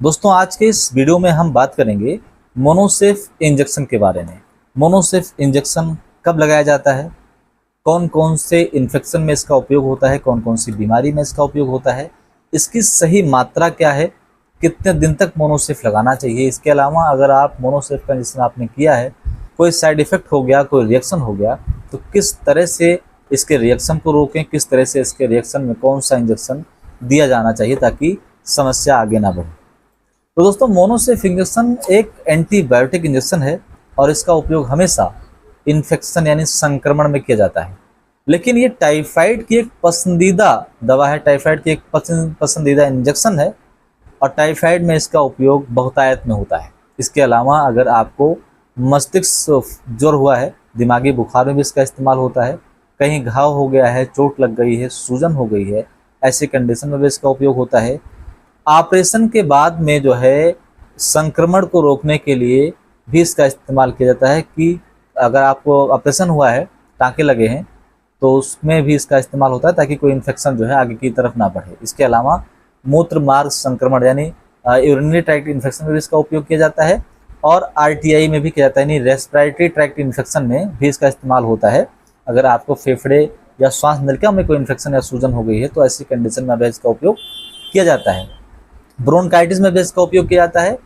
दोस्तों आज के इस वीडियो में हम बात करेंगे मोनोसेफ इंजेक्शन के बारे में। मोनोसेफ इंजेक्शन कब लगाया जाता है, कौन कौन से इन्फेक्शन में इसका उपयोग होता है, कौन कौन सी बीमारी में इसका उपयोग होता है, इसकी सही मात्रा क्या है, कितने दिन तक मोनोसेफ लगाना चाहिए। इसके अलावा अगर आप मोनोसेफ का इंजेक्शन आपने किया है, कोई साइड इफ़ेक्ट हो गया, कोई रिएक्शन हो गया, तो किस तरह से इसके रिएक्शन को रोकें, किस तरह से इसके रिएक्शन में कौन सा इंजेक्शन दिया जाना चाहिए ताकि समस्या आगे ना बढ़े। तो दोस्तों मोनोसेफ इंजेक्शन एक एंटीबायोटिक इंजेक्शन है और इसका उपयोग हमेशा इन्फेक्शन यानी संक्रमण में किया जाता है। लेकिन ये टाइफाइड की एक पसंदीदा दवा है, टाइफाइड की एक पसंदीदा इंजेक्शन है और टाइफाइड में इसका उपयोग बहुतायत में होता है। इसके अलावा अगर आपको मस्तिष्क ज्वर हुआ है, दिमागी बुखार में भी इसका इस्तेमाल होता है, कहीं घाव हो गया है, चोट लग गई है, सूजन हो गई है, ऐसी कंडीशन में भी इसका उपयोग होता है। ऑपरेशन के बाद में जो है संक्रमण को रोकने के लिए भी इसका इस्तेमाल किया जाता है कि अगर आपको ऑपरेशन हुआ है, टाँके लगे हैं, तो उसमें भी इसका इस्तेमाल होता है ताकि कोई इन्फेक्शन जो है आगे की तरफ ना बढ़े। इसके अलावा मूत्र मार्ग संक्रमण यानी यूरिनरी ट्रैक्ट इन्फेक्शन में भी इसका उपयोग किया जाता है और आरटीआई में भी किया जाता है यानी रेस्पिरेटरी ट्रैक्ट इन्फेक्शन में भी इसका इस्तेमाल होता है। अगर आपको फेफड़े या श्वास नलिका में कोई इन्फेक्शन या सूजन हो गई है तो ऐसी कंडीशन में भी इसका उपयोग किया जाता है। ब्रोंकाइटिस में भी इसका उपयोग किया जाता है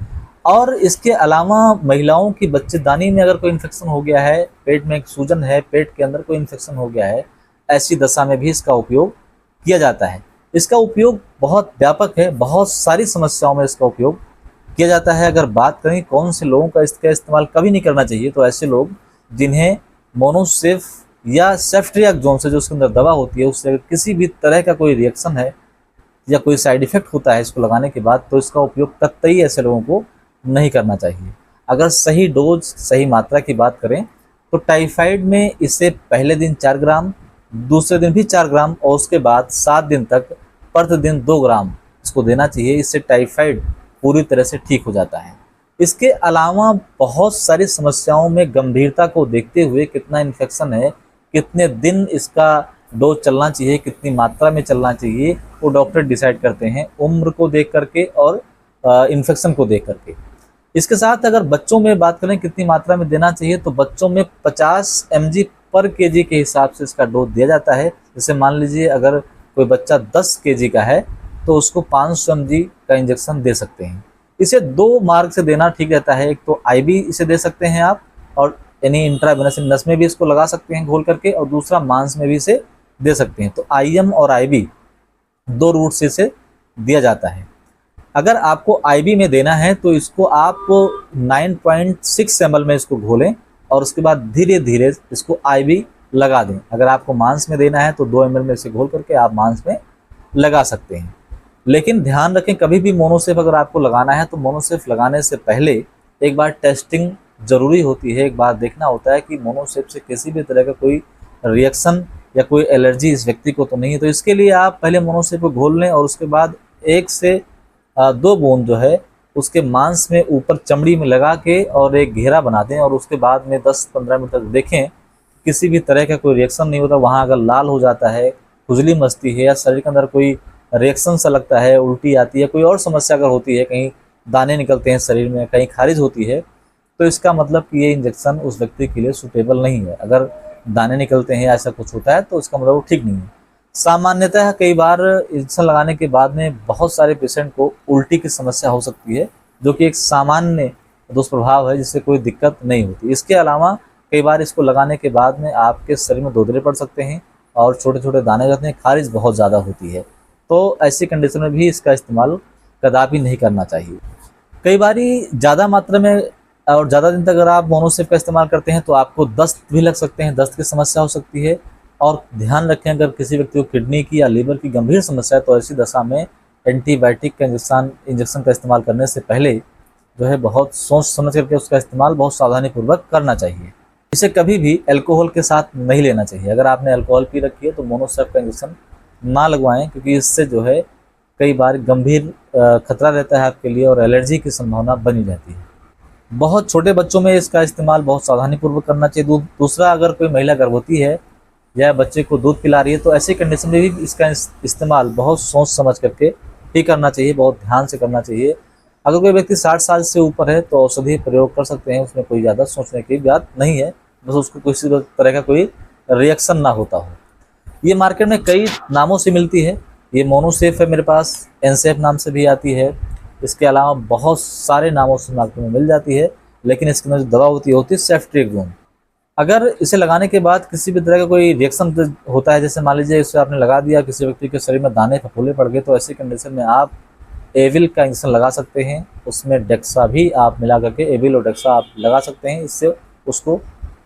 और इसके अलावा महिलाओं की बच्चेदानी में अगर कोई इन्फेक्शन हो गया है, पेट में एक सूजन है, पेट के अंदर कोई इन्फेक्शन हो गया है, ऐसी दशा में भी इसका उपयोग किया जाता है। इसका उपयोग बहुत व्यापक है, बहुत सारी समस्याओं में इसका उपयोग किया जाता है। अगर बात करें कौन से लोगों का इसका इस्तेमाल कभी नहीं करना चाहिए, तो ऐसे लोग जिन्हें मोनोसेफ या सेफ्ट्रियाक जोन से जो उसके अंदर दवा होती है उससे किसी भी तरह का कोई रिएक्शन है या कोई साइड इफ़ेक्ट होता है इसको लगाने के बाद, तो इसका उपयोग कतई ऐसे लोगों को नहीं करना चाहिए। अगर सही डोज, सही मात्रा की बात करें तो टाइफाइड में इसे पहले दिन 4 ग्राम, दूसरे दिन भी 4 ग्राम और उसके बाद 7 दिन तक प्रतिदिन 2 ग्राम इसको देना चाहिए। इससे टाइफाइड पूरी तरह से ठीक हो जाता है। इसके अलावा बहुत सारी समस्याओं में गंभीरता को देखते हुए कितना इन्फेक्शन है, कितने दिन इसका डोज चलना चाहिए, कितनी मात्रा में चलना चाहिए, वो डॉक्टर डिसाइड करते हैं उम्र को देख करके और इन्फेक्शन को देख करके। इसके साथ अगर बच्चों में बात करें कितनी मात्रा में देना चाहिए, तो बच्चों में 50 mg पर केजी के हिसाब से इसका डोज दिया जाता है। जैसे मान लीजिए अगर कोई बच्चा 10 केजी का है तो उसको 500 mg का इंजेक्शन दे सकते हैं। इसे 2 मार्ग से देना ठीक रहता है। एक तो आईवी इसे दे सकते हैं आप और यानी इंट्रावेनस नस में भी इसको लगा सकते हैं घोल करके, और दूसरा मांस में भी इसे दे सकते हैं। तो आईएम और आईवी 2 रूट से इसे दिया जाता है। अगर आपको आईवी में देना है तो इसको आप 9.6 ml में इसको घोलें और उसके बाद धीरे धीरे इसको आईवी लगा दें। अगर आपको मांस में देना है तो 2 ml में इसे घोल करके आप मांस में लगा सकते हैं। लेकिन ध्यान रखें, कभी भी मोनोसेफ अगर आपको लगाना है तो मोनोसेफ लगाने से पहले एक बार टेस्टिंग ज़रूरी होती है। एक बार देखना होता है कि मोनोसेफ से किसी भी तरह का कोई रिएक्शन या कोई एलर्जी इस व्यक्ति को तो नहीं है। तो इसके लिए आप पहले मोनोसेफ को घोल लें और उसके बाद 1 से 2 बूंद जो है उसके मांस में ऊपर चमड़ी में लगा के और एक घेरा बना दें और उसके बाद में 10-15 मिनट तक देखें किसी भी तरह का कोई रिएक्शन नहीं होता। वहाँ अगर लाल हो जाता है, खुजली मचती है या शरीर के अंदर कोई रिएक्शन सा लगता है, उल्टी आती है, कोई और समस्या अगर होती है, कहीं दाने निकलते हैं शरीर में, कहीं खारिज होती है, तो इसका मतलब कि ये इंजेक्शन उस व्यक्ति के लिए सूटेबल नहीं है। अगर दाने निकलते हैं, ऐसा कुछ होता है तो इसका मतलब वो ठीक नहीं है। सामान्यतः कई बार इंजेक्शन लगाने के बाद में बहुत सारे पेशेंट को उल्टी की समस्या हो सकती है, जो कि एक सामान्य दुष्प्रभाव है जिससे कोई दिक्कत नहीं होती। इसके अलावा कई बार इसको लगाने के बाद में आपके शरीर में दोदरे पड़ सकते हैं और छोटे छोटे दाने रहते हैं, खारिज बहुत ज़्यादा होती है। तो ऐसी कंडीशन में भी इसका इस्तेमाल कदापि नहीं करना चाहिए। कई बार ज़्यादा मात्रा में और ज़्यादा दिन तक अगर आप मोनोसेफ का इस्तेमाल करते हैं तो आपको दस्त भी लग सकते हैं, दस्त की समस्या हो सकती है। और ध्यान रखें, अगर किसी व्यक्ति को किडनी की या लीवर की गंभीर समस्या है तो ऐसी दशा में एंटीबायोटिक का इंजेक्शन का इस्तेमाल करने से पहले जो है बहुत सोच समझ करके उसका इस्तेमाल बहुत सावधानीपूर्वक करना चाहिए। इसे कभी भी अल्कोहल के साथ नहीं लेना चाहिए। अगर आपने अल्कोहल पी रखी है तो मोनोसेफ का इंजेक्शन ना लगवाएं, क्योंकि इससे जो है कई बार गंभीर खतरा रहता है आपके लिए और एलर्जी की संभावना बनी रहती है। बहुत छोटे बच्चों में इसका इस्तेमाल बहुत सावधानीपूर्वक करना चाहिए। दूसरा, अगर कोई महिला गर्भवती है या बच्चे को दूध पिला रही है तो ऐसी कंडीशन में भी इसका इस्तेमाल बहुत सोच समझ करके ही करना चाहिए, बहुत ध्यान से करना चाहिए। अगर कोई व्यक्ति 60 साल से ऊपर है तो औषधि प्रयोग कर सकते हैं, उसमें कोई ज़्यादा सोचने की बात नहीं है, बस उसको किसी तरह का कोई रिएक्शन ना होता हो। ये मार्केट में कई नामों से मिलती है। ये मोनोसेफ है मेरे पास, एनसेफ नाम से भी आती है, इसके अलावा बहुत सारे नामों से मार्केट में मिल जाती है, लेकिन इसके अंदर जो दवा होती है सेफ्ट्रिक्सोन। अगर इसे लगाने के बाद किसी भी तरह का कोई रिएक्शन होता है, जैसे मान लीजिए इसे आपने लगा दिया, किसी व्यक्ति के शरीर में दाने फफोले पड़ गए, तो ऐसी कंडीशन में आप एविल का इंजेक्शन लगा सकते हैं। उसमें डेक्सा भी आप मिला करके एविल और डेक्सा आप लगा सकते हैं, इससे उसको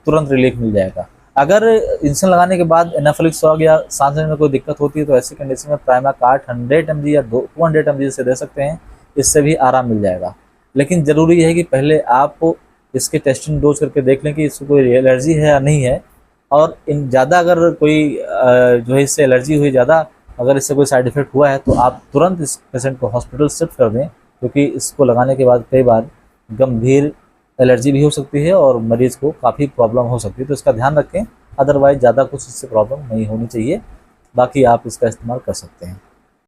तुरंत रिलीफ मिल जाएगा। अगर इंजेक्शन लगाने के बाद एनाफिलिक्स शॉक या सांस लेने में कोई दिक्कत होती है तो ऐसी कंडीशन में प्राइमाकार्ट 100 mg या 200 mg से दे सकते हैं, इससे भी आराम मिल जाएगा। लेकिन ज़रूरी है कि पहले आप इसके टेस्टिंग डोज करके देख लें कि इसको कोई एलर्जी है या नहीं है, और इन ज़्यादा अगर कोई जो है इससे एलर्जी हुई ज़्यादा, अगर इससे कोई साइड इफ़ेक्ट हुआ है तो आप तुरंत इस पेशेंट को हॉस्पिटल शिफ्ट कर दें, क्योंकि इसको लगाने के बाद कई बार गंभीर एलर्जी भी हो सकती है और मरीज़ को काफ़ी प्रॉब्लम हो सकती है, तो इसका ध्यान रखें। अदरवाइज़ ज़्यादा कुछ इससे प्रॉब्लम नहीं होनी चाहिए, बाकी आप इसका इस्तेमाल कर सकते हैं।